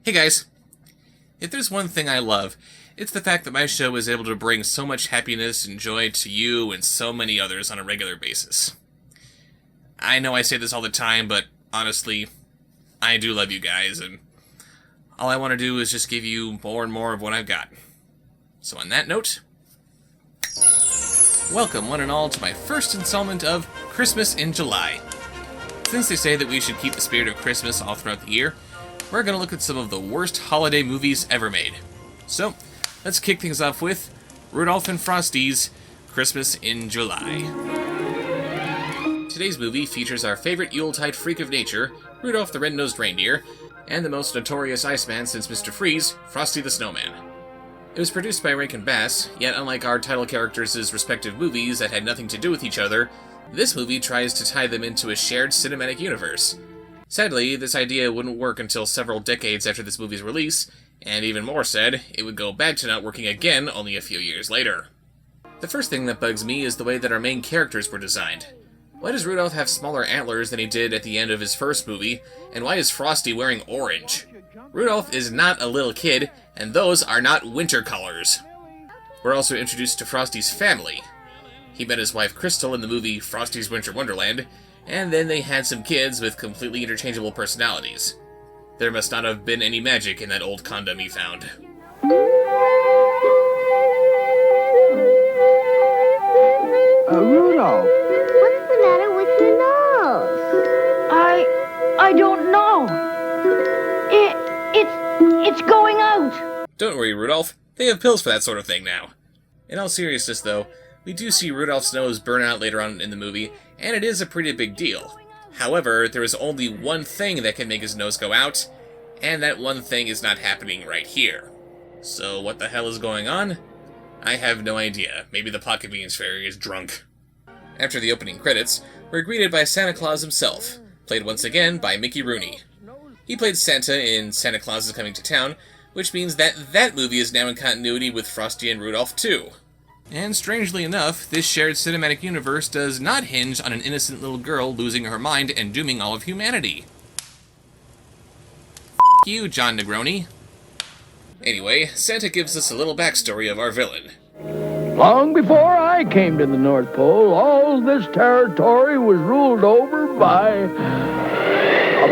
Hey guys, if there's one thing I love, it's the fact that my show is able to bring so much happiness and joy to you and so many others on a regular basis. I know I say this all the time, but honestly, I do love you guys, and all I want to do is just give you more and more of what I've got. So on that note, welcome one and all to my first installment of Christmas in July. Since they say that we should keep the spirit of Christmas all throughout the year, we're going to look at some of the worst holiday movies ever made. So, let's kick things off with Rudolph and Frosty's Christmas in July. Today's movie features our favorite Yuletide freak of nature, Rudolph the Red-Nosed Reindeer, and the most notorious Iceman since Mr. Freeze, Frosty the Snowman. It was produced by Rankin Bass, yet unlike our title characters' respective movies that had nothing to do with each other, this movie tries to tie them into a shared cinematic universe. Sadly, this idea wouldn't work until several decades after this movie's release, and even more sad, it would go back to not working again only a few years later. The first thing that bugs me is the way that our main characters were designed. Why does Rudolph have smaller antlers than he did at the end of his first movie, and why is Frosty wearing orange? Rudolph is not a little kid, and those are not winter colors. We're also introduced to Frosty's family. He met his wife Crystal in the movie Frosty's Winter Wonderland, and then they had some kids with completely interchangeable personalities. There must not have been any magic in that old condom he found. Rudolph! What's the matter with your nose? I don't know. It's going out. Don't worry, Rudolph. They have pills for that sort of thing now. In all seriousness, though, we do see Rudolph's nose burn out later on in the movie, and it is a pretty big deal. However, there is only one thing that can make his nose go out, and that one thing is not happening right here. So what the hell is going on? I have no idea. Maybe the Pocket Beans Fairy is drunk. After the opening credits, we're greeted by Santa Claus himself, played once again by Mickey Rooney. He played Santa in Santa Claus is Coming to Town, which means that movie is now in continuity with Frosty and Rudolph too. And strangely enough, this shared cinematic universe does not hinge on an innocent little girl losing her mind and dooming all of humanity. F*** you, John Negroni. Anyway, Santa gives us a little backstory of our villain. Long before I came to the North Pole, all this territory was ruled over by a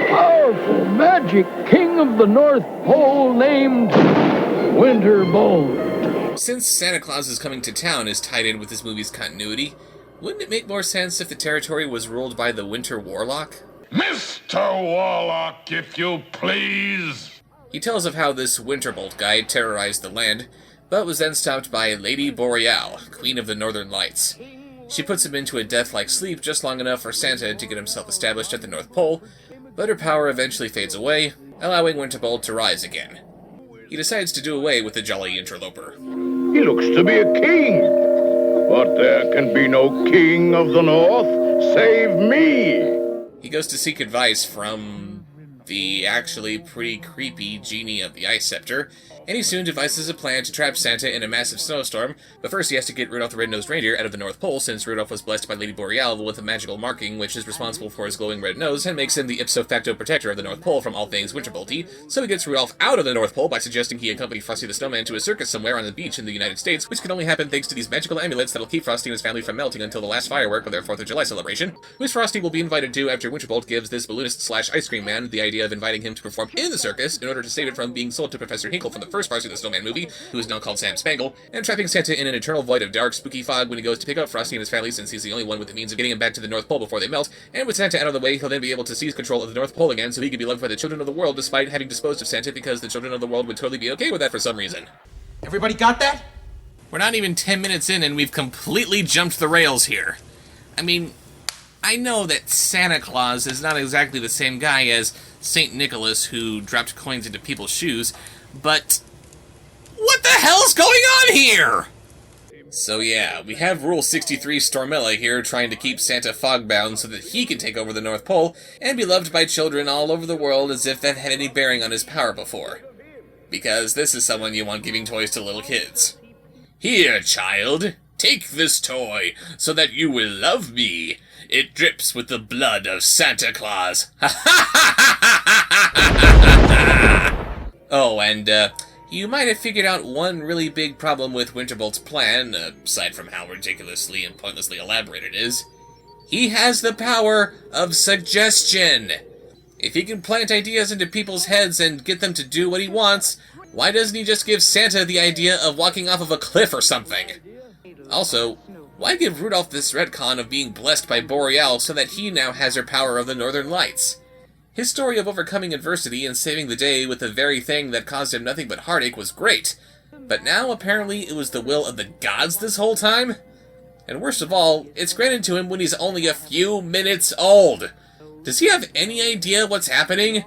powerful magic king of the North Pole named Winterbolt. Since Santa Claus is Coming to Town is tied in with this movie's continuity, wouldn't it make more sense if the territory was ruled by the Winter Warlock? Mr. Warlock, if you please! He tells of how this Winterbolt guy terrorized the land, but was then stopped by Lady Boreal, Queen of the Northern Lights. She puts him into a death-like sleep just long enough for Santa to get himself established at the North Pole, but her power eventually fades away, allowing Winterbolt to rise again. He decides to do away with the jolly interloper. He looks to be a king, but there can be no king of the North save me. He goes to seek advice from the actually pretty creepy genie of the Ice Scepter, and he soon devises a plan to trap Santa in a massive snowstorm, but first he has to get Rudolph the Red-Nosed Reindeer out of the North Pole, since Rudolph was blessed by Lady Boreal with a magical marking which is responsible for his glowing red nose and makes him the ipso facto protector of the North Pole from all things Winterbolty, so he gets Rudolph out of the North Pole by suggesting he accompany Frosty the Snowman to a circus somewhere on the beach in the United States, which can only happen thanks to these magical amulets that'll keep Frosty and his family from melting until the last firework of their 4th of July celebration, which Frosty will be invited to after Winterbolt gives this balloonist-slash-ice cream man the idea of inviting him to perform in the circus in order to save it from being sold to Professor Hinkle from the first Frosty the Snowman movie, who is now called Sam Spangle, and trapping Santa in an eternal void of dark, spooky fog when he goes to pick up Frosty and his family, since he's the only one with the means of getting him back to the North Pole before they melt, and with Santa out of the way, he'll then be able to seize control of the North Pole again so he can be loved by the children of the world despite having disposed of Santa, because the children of the world would totally be okay with that for some reason. Everybody got that? We're not even 10 minutes in and we've completely jumped the rails here. I mean, I know that Santa Claus is not exactly the same guy as St. Nicholas who dropped coins into people's shoes, but what the hell's going on here? So yeah, we have Rule 63 Stormella here trying to keep Santa fog-bound so that he can take over the North Pole and be loved by children all over the world as if that had any bearing on his power before. Because this is someone you want giving toys to little kids. Here, child, take this toy so that you will love me. It drips with the blood of Santa Claus. Oh, and, you might have figured out one really big problem with Winterbolt's plan, aside from how ridiculously and pointlessly elaborate it is. He has the power of suggestion. If he can plant ideas into people's heads and get them to do what he wants, why doesn't he just give Santa the idea of walking off of a cliff or something? Also, why give Rudolph this retcon of being blessed by Boreal so that he now has her power of the Northern Lights? His story of overcoming adversity and saving the day with the very thing that caused him nothing but heartache was great, but now apparently it was the will of the gods this whole time? And worst of all, it's granted to him when he's only a few minutes old. Does he have any idea what's happening?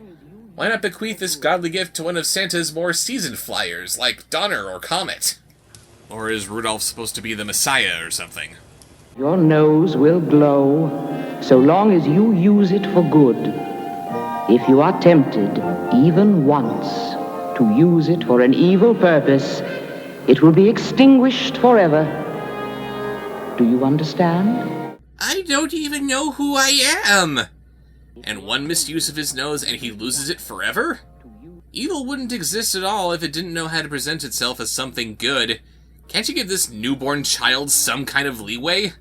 Why not bequeath this godly gift to one of Santa's more seasoned flyers, like Donner or Comet? Or is Rudolph supposed to be the Messiah or something? Your nose will glow so long as you use it for good. If you are tempted, even once, to use it for an evil purpose, it will be extinguished forever. Do you understand? I don't even know who I am! And one misuse of his nose and he loses it forever? Evil wouldn't exist at all if it didn't know how to present itself as something good. Can't you give this newborn child some kind of leeway?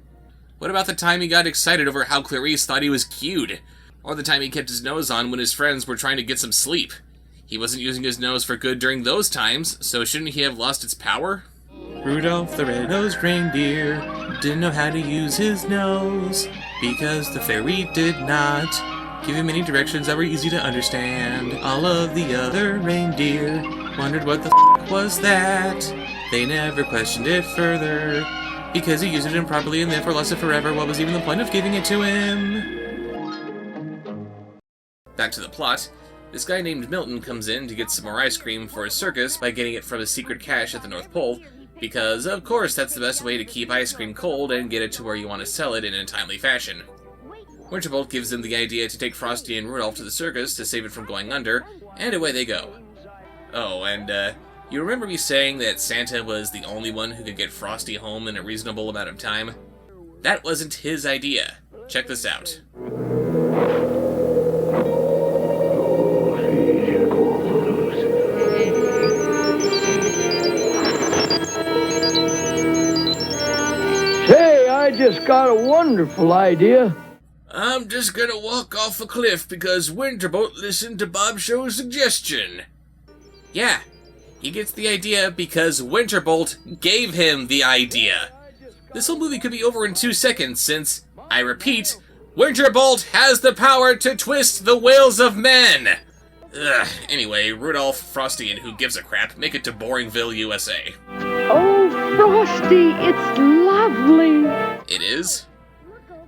What about the time he got excited over how Clarice thought he was cute? Or the time he kept his nose on when his friends were trying to get some sleep? He wasn't using his nose for good during those times, so shouldn't he have lost its power? Rudolph the Red-Nosed Reindeer didn't know how to use his nose, because the fairy did not give him any directions that were easy to understand. All of the other reindeer wondered what the f*** was that. They never questioned it further, because he used it improperly and therefore lost it forever. What was even the point of giving it to him? Back to the plot. This guy named Milton comes in to get some more ice cream for his circus by getting it from a secret cache at the North Pole, because, of course, that's the best way to keep ice cream cold and get it to where you want to sell it in a timely fashion. Winterbolt gives them the idea to take Frosty and Rudolph to the circus to save it from going under, and away they go. Oh, and, you remember me saying that Santa was the only one who could get Frosty home in a reasonable amount of time? That wasn't his idea. Check this out. Say, I just got a wonderful idea. I'm just gonna walk off a cliff because Winterbolt listened to Bob Show's suggestion. Yeah, he gets the idea because Winterbolt gave him the idea. This whole movie could be over in 2 seconds since, I repeat, Winterbolt has the power to twist the wills of men! Ugh. Anyway, Rudolph, Frosty, and who gives a crap make it to Boringville, USA. Oh, Frosty, it's lovely. It is?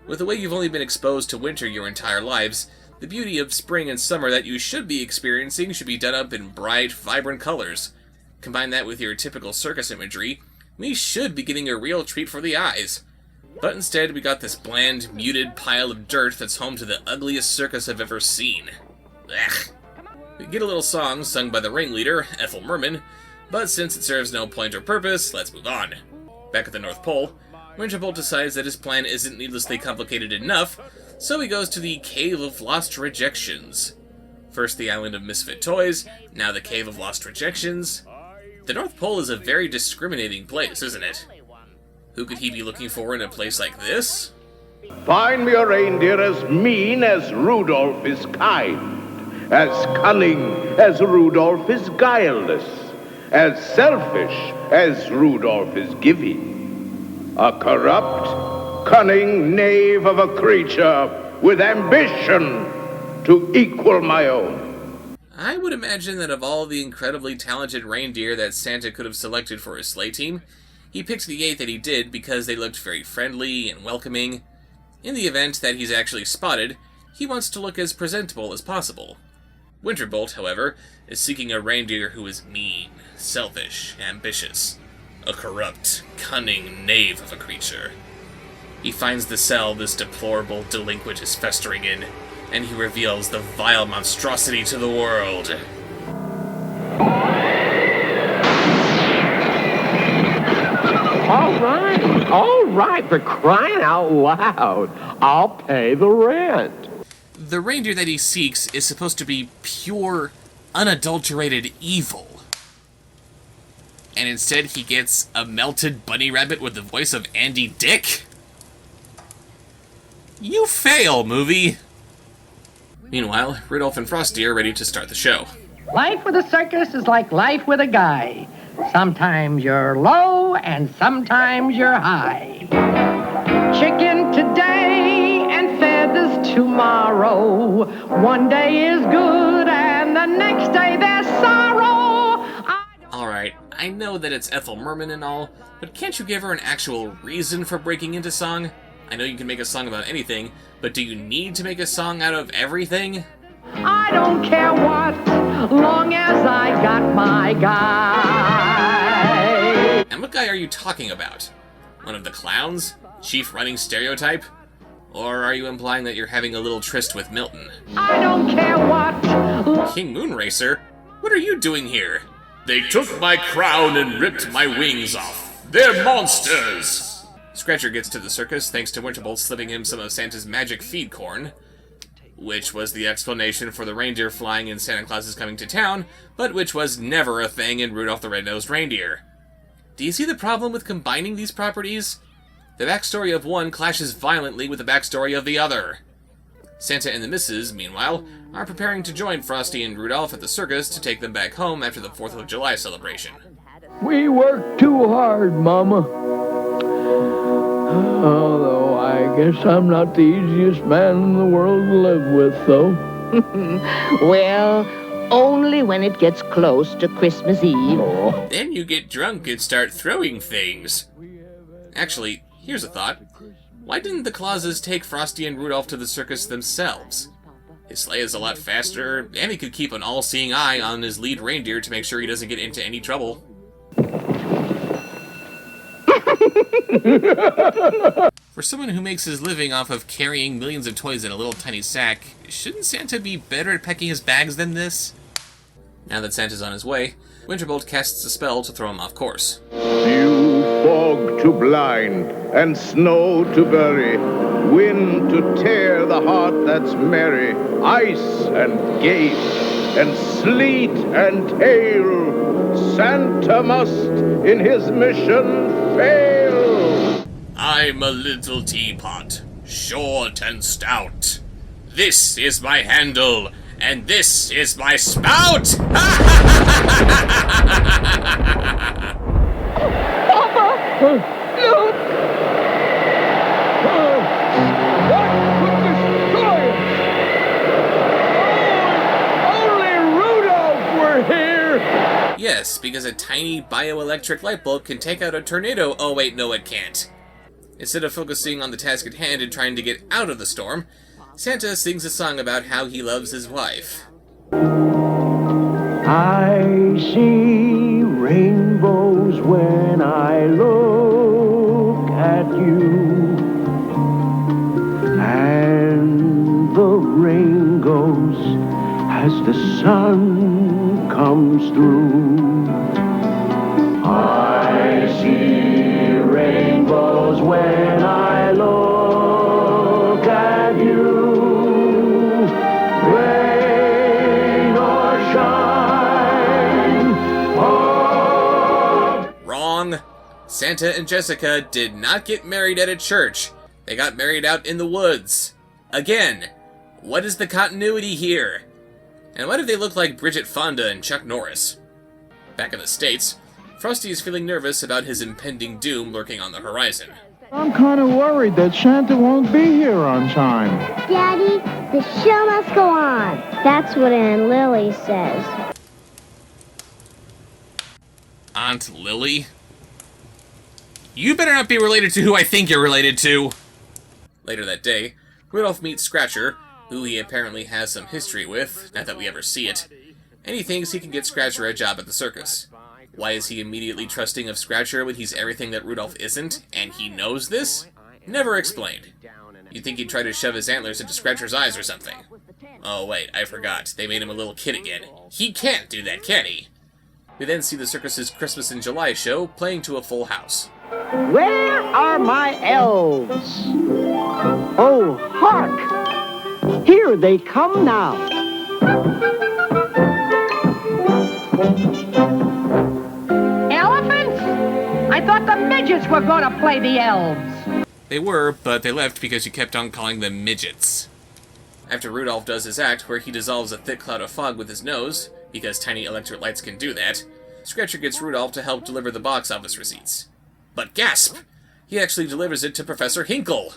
With the way you've only been exposed to winter your entire lives, the beauty of spring and summer that you should be experiencing should be done up in bright, vibrant colors. Combine that with your typical circus imagery, we should be getting a real treat for the eyes. But instead, we got this bland, muted pile of dirt that's home to the ugliest circus I've ever seen. Ugh. We get a little song sung by the ringleader, Ethel Merman, but since it serves no point or purpose, let's move on. Back at the North Pole, Winterbolt decides that his plan isn't needlessly complicated enough, so he goes to the Cave of Lost Rejections. First the Island of Misfit Toys, now the Cave of Lost Rejections. The North Pole is a very discriminating place, isn't it? Who could he be looking for in a place like this? Find me a reindeer as mean as Rudolph is kind, as cunning as Rudolph is guileless, as selfish as Rudolph is giving. A corrupt, cunning knave of a creature with ambition to equal my own. I would imagine that of all the incredibly talented reindeer that Santa could have selected for his sleigh team, he picked the 8 that he did because they looked very friendly and welcoming. In the event that he's actually spotted, he wants to look as presentable as possible. Winterbolt, however, is seeking a reindeer who is mean, selfish, ambitious, a corrupt, cunning knave of a creature. He finds the cell this deplorable delinquent is festering in, and he reveals the vile monstrosity to the world. All right, for crying out loud. I'll pay the rent. The reindeer that he seeks is supposed to be pure, unadulterated evil. And instead he gets a melted bunny rabbit with the voice of Andy Dick? You fail, movie! Meanwhile, Rudolph and Frosty are ready to start the show. Life with a circus is like life with a guy. Sometimes you're low and sometimes you're high. Chicken today and feathers tomorrow. One day is good and the next day there's sorrow. Alright, I know that it's Ethel Merman and all, but can't you give her an actual reason for breaking into song? I know you can make a song about anything, but do you need to make a song out of everything? I don't care what, long as I got my guy. And what guy are you talking about? One of the clowns? Chief running stereotype? Or are you implying that you're having a little tryst with Milton? I don't care what. King Moonracer? What are you doing here? They took my crown and ripped my wings off. They're monsters! Scratcher gets to the circus thanks to Winterbolt slipping him some of Santa's magic feed corn, which was the explanation for the reindeer flying in Santa Claus is Coming to Town, but which was never a thing in Rudolph the Red-Nosed Reindeer. Do you see the problem with combining these properties? The backstory of one clashes violently with the backstory of the other. Santa and the Misses, meanwhile, are preparing to join Frosty and Rudolph at the circus to take them back home after the 4th of July celebration. We work too hard, Mama. Although I guess I'm not the easiest man in the world to live with, though. Well, only when it gets close to Christmas Eve. Oh. Then you get drunk and start throwing things. Actually, here's a thought. Why didn't the Clauses take Frosty and Rudolph to the circus themselves? His sleigh is a lot faster, and he could keep an all-seeing eye on his lead reindeer to make sure he doesn't get into any trouble. For someone who makes his living off of carrying millions of toys in a little tiny sack, shouldn't Santa be better at packing his bags than this? Now that Santa's on his way, Winterbolt casts a spell to throw him off course. You fog to blind, and snow to bury, wind to tear the heart that's merry, ice and gale, and sleet and hail. Santa must in his mission fail. I'm a little teapot, short and stout. This is my handle, and this is my spout! Look! What could destroy us? Oh, only Rudolph were here! Yes, because a tiny bioelectric light bulb can take out a tornado. Oh wait, no it can't. Instead of focusing on the task at hand and trying to get out of the storm, Santa sings a song about how he loves his wife. I see rainbows when I look at you, and the rain goes as the sun comes through. I see rainbows when I look at you. Rain or shine. Oh. Wrong. Santa and Jessica did not get married at a church. They got married out in the woods. Again, what is the continuity here? And why do they look like Bridget Fonda and Chuck Norris? Back in the States, Frosty is feeling nervous about his impending doom lurking on the horizon. I'm kind of worried that Santa won't be here on time. Daddy, the show must go on. That's what Aunt Lily says. Aunt Lily? You better not be related to who I think you're related to! Later that day, Rudolph meets Scratcher, who he apparently has some history with, not that we ever see it, and he thinks he can get Scratcher a job at the circus. Why is he immediately trusting of Scratcher when he's everything that Rudolph isn't, and he knows this? Never explained. You'd think he'd try to shove his antlers into Scratcher's eyes or something. Oh wait, I forgot. They made him a little kid again. He can't do that, can he? We then see the circus's Christmas in July show playing to a full house. Where are my elves? Oh, hark! Here they come now. were gonna play the elves. They were, but they left because you kept on calling them midgets. After Rudolph does his act where he dissolves a thick cloud of fog with his nose, because tiny electric lights can do that, Scratcher gets Rudolph to help deliver the box office receipts. But gasp! He actually delivers it to Professor Hinkle!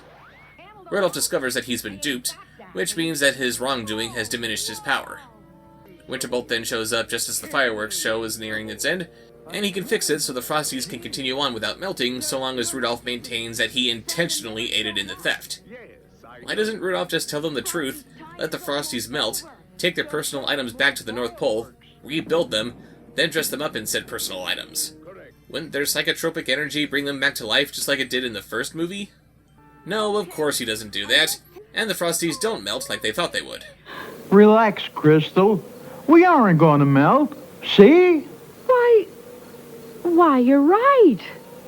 Rudolph discovers that he's been duped, which means that his wrongdoing has diminished his power. Winterbolt then shows up just as the fireworks show is nearing its end, and he can fix it so the Frosties can continue on without melting, so long as Rudolph maintains that he intentionally aided in the theft. Why doesn't Rudolph just tell them the truth, let the Frosties melt, take their personal items back to the North Pole, rebuild them, then dress them up in said personal items? Wouldn't their psychotropic energy bring them back to life just like it did in the first movie? No, of course he doesn't do that, and the Frosties don't melt like they thought they would. Relax, Crystal. We aren't gonna melt. See? Why, you're right.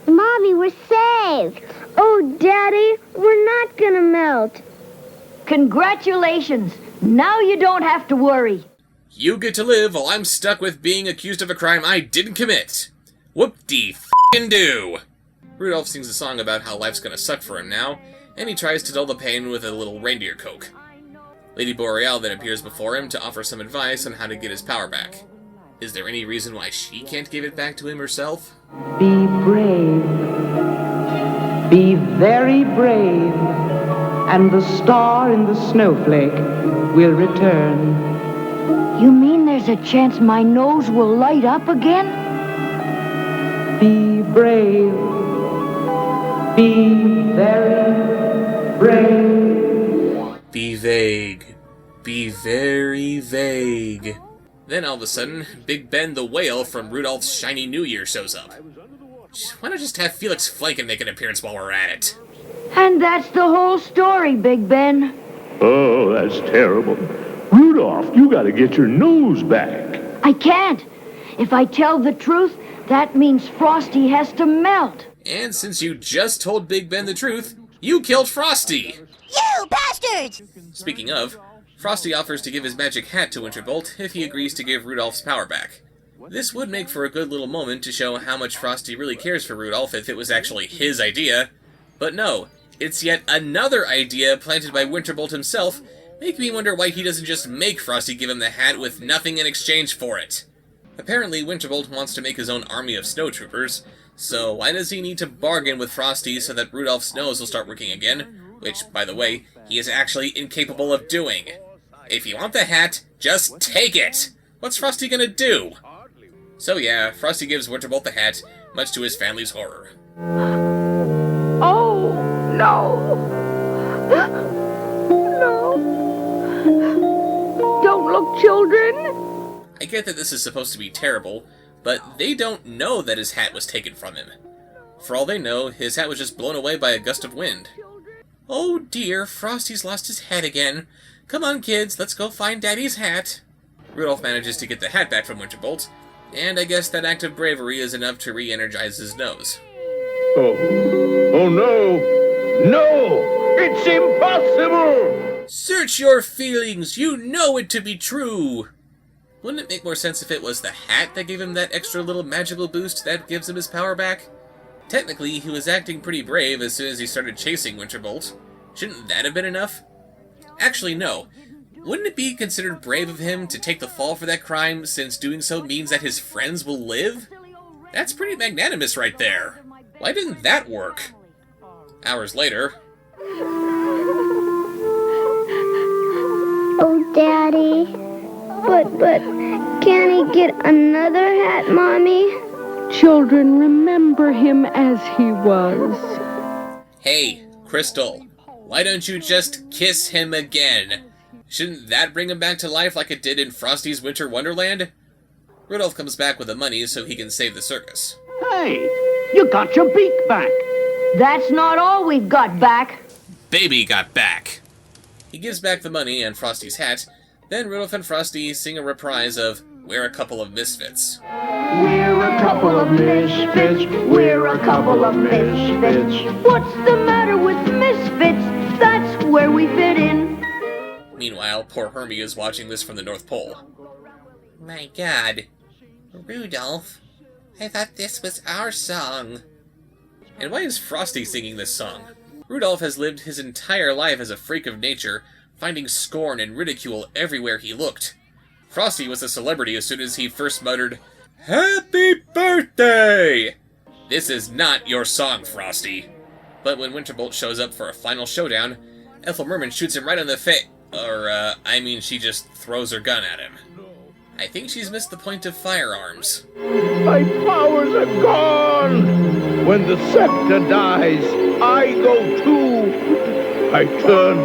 Mommy, we're saved. Oh, Daddy, we're not gonna melt. Congratulations. Now you don't have to worry. You get to live while I'm stuck with being accused of a crime I didn't commit. Whoop-de-f***ing-do! Rudolph sings a song about how life's gonna suck for him now, and he tries to dull the pain with a little reindeer coke. Lady Boreal then appears before him to offer some advice on how to get his power back. Is there any reason why she can't give it back to him herself? Be brave. Be very brave. And the star in the snowflake will return. You mean there's a chance my nose will light up again? Be brave. Be very brave. Be vague. Be very vague. Then all of a sudden, Big Ben the Whale from Rudolph's Shiny New Year shows up. Why not just have Felix Flanken make an appearance while we're at it? And that's the whole story, Big Ben. Oh, that's terrible. Rudolph, you gotta get your nose back. I can't. If I tell the truth, that means Frosty has to melt. And since you just told Big Ben the truth, you killed Frosty! You bastards! Speaking of, Frosty offers to give his magic hat to Winterbolt if he agrees to give Rudolph's power back. This would make for a good little moment to show how much Frosty really cares for Rudolph if it was actually his idea. But no, it's yet another idea planted by Winterbolt himself, making me wonder why he doesn't just make Frosty give him the hat with nothing in exchange for it. Apparently, Winterbolt wants to make his own army of snowtroopers, so why does he need to bargain with Frosty so that Rudolph's nose will start working again? Which, by the way, he is actually incapable of doing. If you want the hat, just take it! What's Frosty gonna do? So yeah, Frosty gives Winterbolt the hat, much to his family's horror. Oh, no. No. Don't look, children. I get that this is supposed to be terrible, but they don't know that his hat was taken from him. For all they know, his hat was just blown away by a gust of wind. Oh dear, Frosty's lost his hat again. Come on, kids, let's go find Daddy's hat. Rudolph manages to get the hat back from Winterbolt, and I guess that act of bravery is enough to re-energize his nose. Oh no! No! It's impossible! Search your feelings! You know it to be true! Wouldn't it make more sense if it was the hat that gave him that extra little magical boost that gives him his power back? Technically, he was acting pretty brave as soon as he started chasing Winterbolt. Shouldn't that have been enough? Actually, no. Wouldn't it be considered brave of him to take the fall for that crime, since doing so means that his friends will live? That's pretty magnanimous right there. Why didn't that work? Hours later... Oh, Daddy. But, can he get another hat, Mommy? Children, remember him as he was. Hey, Crystal, why don't you just kiss him again? Shouldn't that bring him back to life like it did in Frosty's Winter Wonderland? Rudolph comes back with the money so he can save the circus. Hey, you got your beak back. That's not all we've got back. Baby got back. He gives back the money and Frosty's hat, then Rudolph and Frosty sing a reprise of We're a Couple of Misfits. We're a couple of misfits. We're a couple of misfits. What's the matter with misfits? That's where we fit in. Meanwhile, poor Hermie is watching this from the North Pole. My God. Rudolph, I thought this was our song. And why is Frosty singing this song? Rudolph has lived his entire life as a freak of nature, finding scorn and ridicule everywhere he looked. Frosty was a celebrity as soon as he first muttered, "Happy birthday!" This is not your song, Frosty. But when Winterbolt shows up for a final showdown, Ethel Merman shoots him right in the face. She just throws her gun at him. I think she's missed the point of firearms. My powers are gone! When the scepter dies, I go too! I turn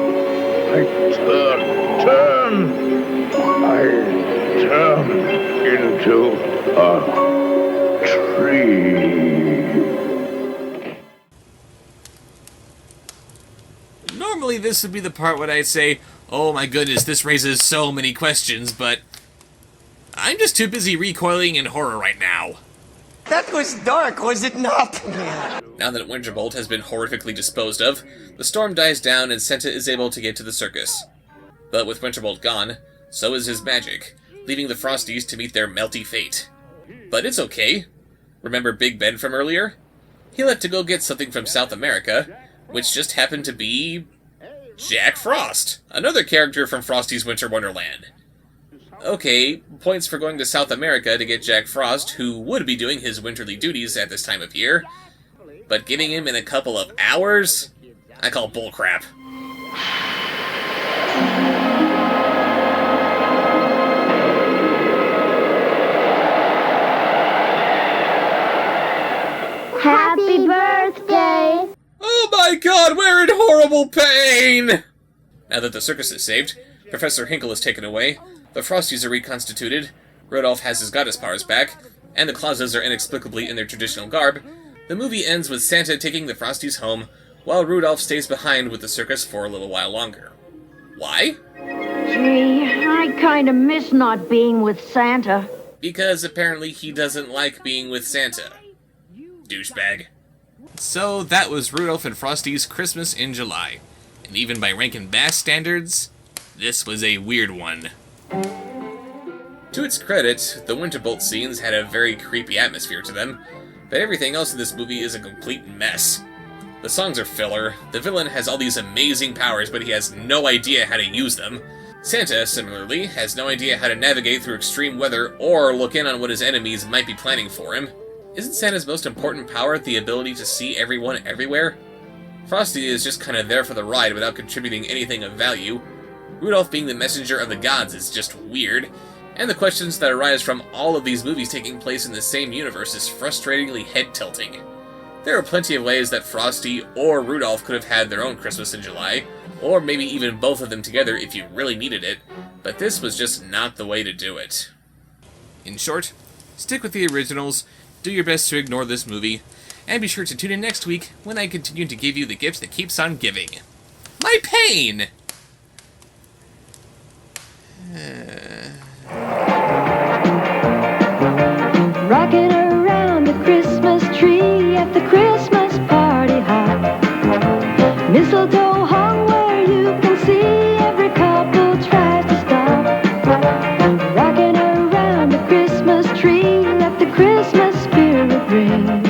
into a tree. Normally this would be the part where I'd say, oh my goodness, this raises so many questions, but I'm just too busy recoiling in horror right now. That was dark, was it not? Now that Winterbolt has been horrifically disposed of, the storm dies down and Santa is able to get to the circus. But with Winterbolt gone, so is his magic, leaving the Frosties to meet their melty fate. But it's okay. Remember Big Ben from earlier? He left to go get something from South America, which just happened to be Jack Frost, another character from Frosty's Winter Wonderland. Okay, points for going to South America to get Jack Frost, who would be doing his winterly duties at this time of year, but getting him in a couple of hours? I call bullcrap. Happy birthday! Oh my god, we're in horrible pain! Now that the circus is saved, Professor Hinkle is taken away, the Frosties are reconstituted, Rudolph has his goddess powers back, and the Clauses are inexplicably in their traditional garb, the movie ends with Santa taking the Frosties home, while Rudolph stays behind with the circus for a little while longer. Why? Gee, I kinda miss not being with Santa. Because apparently he doesn't like being with Santa. Douchebag. So that was Rudolph and Frosty's Christmas in July. And even by Rankin Bass standards, this was a weird one. To its credit, the Winterbolt scenes had a very creepy atmosphere to them, but everything else in this movie is a complete mess. The songs are filler, the villain has all these amazing powers but he has no idea how to use them. Santa, similarly, has no idea how to navigate through extreme weather or look in on what his enemies might be planning for him. Isn't Santa's most important power the ability to see everyone everywhere? Frosty is just kinda there for the ride without contributing anything of value. Rudolph being the messenger of the gods is just weird, and the questions that arise from all of these movies taking place in the same universe is frustratingly head-tilting. There are plenty of ways that Frosty or Rudolph could have had their own Christmas in July, or maybe even both of them together if you really needed it, but this was just not the way to do it. In short, stick with the originals, do your best to ignore this movie, and be sure to tune in next week when I continue to give you the gift that keeps on giving. My pain! Rocking around the Christmas tree at the Christmas party hop. Mistletoe hung where you can see every couple tries to stop. Rocking around the Christmas tree, let the Christmas spirit ring.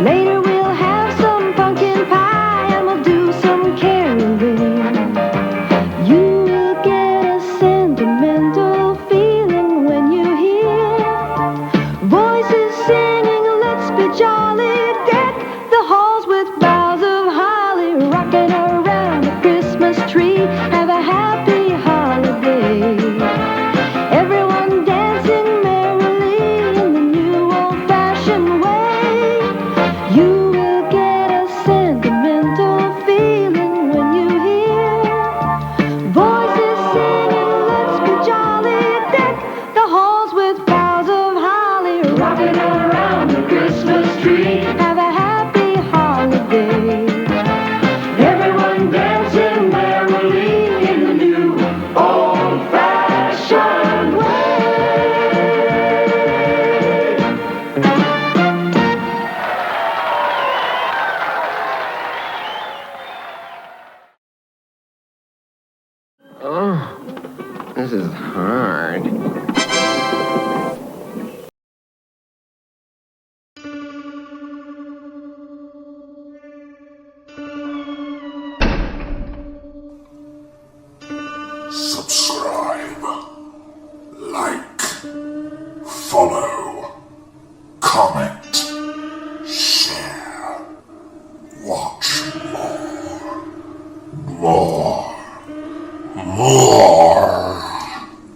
Later we'll have some pumpkin pie and we'll do some caroling. follow.